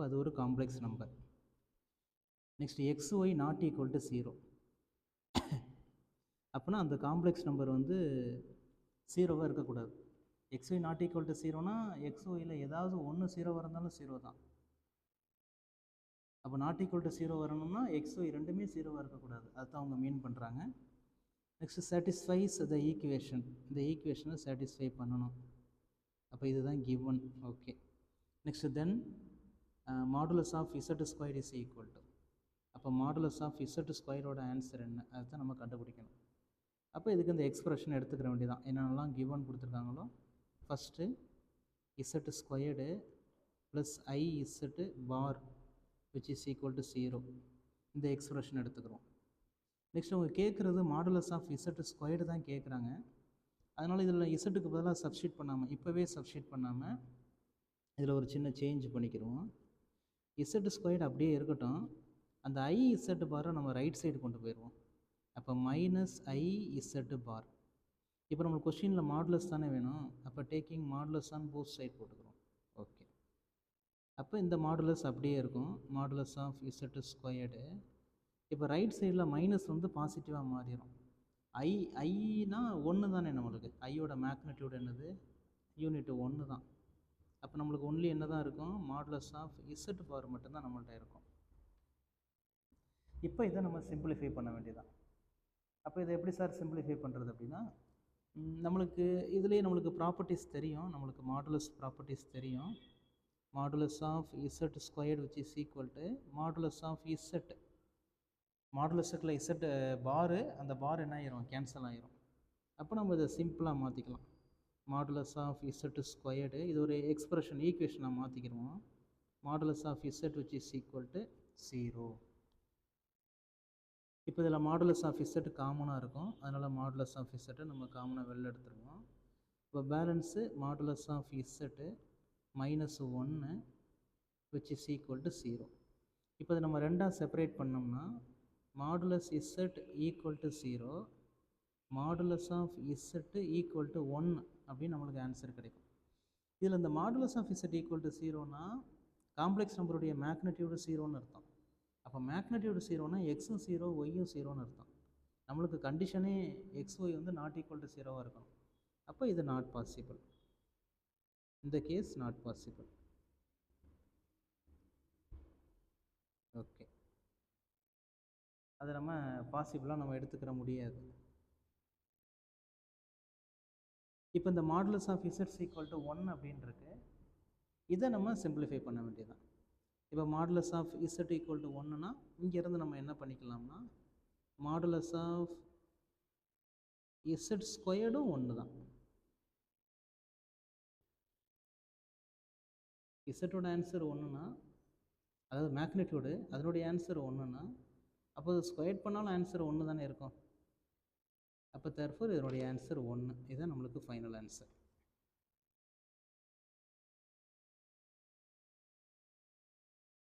அப்போ அது ஒரு complex number. Next xy not equal to 0. அப்போனா அந்த காம்ப்ளெக்ஸ் நம்பர் வந்து 0வாக இருக்கக்கூடாது. xy நாட் ஈக்குவல் டு 0னா xyயில் ஏதாவது ஒன்று 0வாக இருந்தாலும் 0 தான். அப்போ நாட் ஈக்குவல் டு 0 வரணும்னா xy ரெண்டுமே 0வாக இருக்கக்கூடாது. அதுதான் அவங்க மீன் பண்ணுறாங்க. Next satisfies the equation. இந்த ஈக்குவேஷனை சாட்டிஸ்ஃபை பண்ணணும். அப்போ இதுதான் given. Okay. Next then modulus of Z square is equal to. அப்போ மாடுலஸ் ஆஃப் இசட் ஸ்கொயரோட ஆன்சர் என்ன, அதுதான் நம்ம கண்டுபிடிக்கணும். அப்போ இதுக்கு இந்த எக்ஸ்பிரஷன் எடுத்துக்கிற வேண்டியதான். என்னென்னலாம் கிவன் கொடுத்துருக்காங்களோ first Z squared plus i Z bar which is equal to 0, இந்த எக்ஸ்பிரஷன் எடுத்துக்கிறோம். நெக்ஸ்ட் அவங்க கேட்குறது மாடுலஸ் ஆஃப் இசட் ஸ்கொயர்டு தான் கேட்குறாங்க. அதனால் இதில் இசட்டுக்கு பதிலாக சப்ஸ்டியூட் பண்ணாமல், இப்போவே சப்ஸ்டியூட் பண்ணாமல் இதில் ஒரு சின்ன சேஞ்ச் பண்ணிக்கிறோம். இசட் ஸ்கொயர்டு அப்படியே இருக்கட்டும். அந்த ஐ இசட் பாரை நம்ம ரைட் சைடு கொண்டு போயிடுவோம். அப்போ மைனஸ் ஐ இசட் பார். இப்போ நம்மளுக்கு கொஸ்டினில் மாடுலஸ் தானே வேணும். அப்போ taking modulus on both side போட்டுக்கிறோம். ஓகே. அப்போ இந்த மாடுலஸ் அப்படியே இருக்கும். Modulus of Z squared. இப்போ ரைட் சைடில் மைனஸ் வந்து பாசிட்டிவாக மாறிடும். ஐனா 1 தானே நம்மளுக்கு. ஐயோட மேக்னிடியூட் என்னது, யூனிட் 1 தான். அப்போ நம்மளுக்கு ஒன்லி என்ன தான் இருக்கும், மாடுலஸ் ஆஃப் இசட் பார் மட்டும்தான் நம்மள்கிட்ட இருக்கும். இப்போ இதை நம்ம சிம்பிளிஃபை பண்ண வேண்டியதான். அப்போ இதை எப்படி சார் சிம்பிளிஃபை பண்ணுறது அப்படின்னா, நம்மளுக்கு இதுலேயே நம்மளுக்கு ப்ராப்பர்ட்டிஸ் தெரியும். நம்மளுக்கு மாடுலஸ் ப்ராப்பர்ட்டிஸ் தெரியும். Modulus of Z squared which is equal to modulus of Z. மாடுலஸுக்குள்ள இசட் பாரு, அந்த பார் என்ன ஆயிரும், கேன்சல் ஆயிரும். அப்போ நம்ம இதை சிம்பிளாக மாற்றிக்கலாம். மாடுலஸ் ஆஃப் இசட் ஸ்கொயர்டு, இது ஒரு எக்ஸ்பிரஷன் ஈக்குவேஷனாக மாற்றிக்கிறோம். Modulus of Z which is equal to 0. இப்போ இதில் மாடுலஸ் ஆஃப் இசட் காமனாக இருக்கும். அதனால் மாடுலஸ் ஆஃப் இசட்டை நம்ம காமனாக வெளில எடுத்துருவோம். இப்போ balance modulus of Z -1 which is equal to 0. இப்போ இதை நம்ம ரெண்டாக செப்பரேட் பண்ணோம்னா modulus Z equal to 0, modulus of Z equal to 1 அப்படின்னு நம்மளுக்கு ஆன்சர் கிடைக்கும். இதில் இந்த modulus of Z equal to 0னா காம்ப்ளெக்ஸ் நம்பருடைய மேக்னிடியூடு 0ன்னு அர்த்தம். அப்போ மேக்னிடியூடு 0னா எக்ஸும் 0 ஒய்யும் 0ன்னு அர்த்தம். நம்மளுக்கு கண்டிஷனே xy வந்து நாட் ஈக்குவல் டு 0வாக இருக்கணும். அப்போ இது நாட் பாசிபிள். இந்த கேஸ் நாட் பாசிபிள். ஓகே. அதை நம்ம பாசிபிளாக நம்ம எடுத்துக்கிற முடியாது. இப்போ இந்த modulus of Z equal to 1 அப்படின்னு இருக்கு. இதை நம்ம சிம்பிளிஃபை பண்ண வேண்டியதான். இப்போ modulus of Z equal to 1னா இங்கேருந்து நம்ம என்ன பண்ணிக்கலாம்னா மாடுலஸ் ஆஃப் இசட் ஸ்கொயர்டும் 1 தான். இசட்டோட ஆன்சர் 1னா, அதாவது மேக்னிடியூடு அதனுடைய ஆன்சர் 1னா, அப்போ அது ஸ்கொயர் பண்ணாலும் ஆன்சர் 1 தானே இருக்கும். அப்போ தேர்ஃபோர் இதனுடைய ஆன்சர் 1. இதுதான் நம்மளுக்கு ஃபைனல் ஆன்சர்.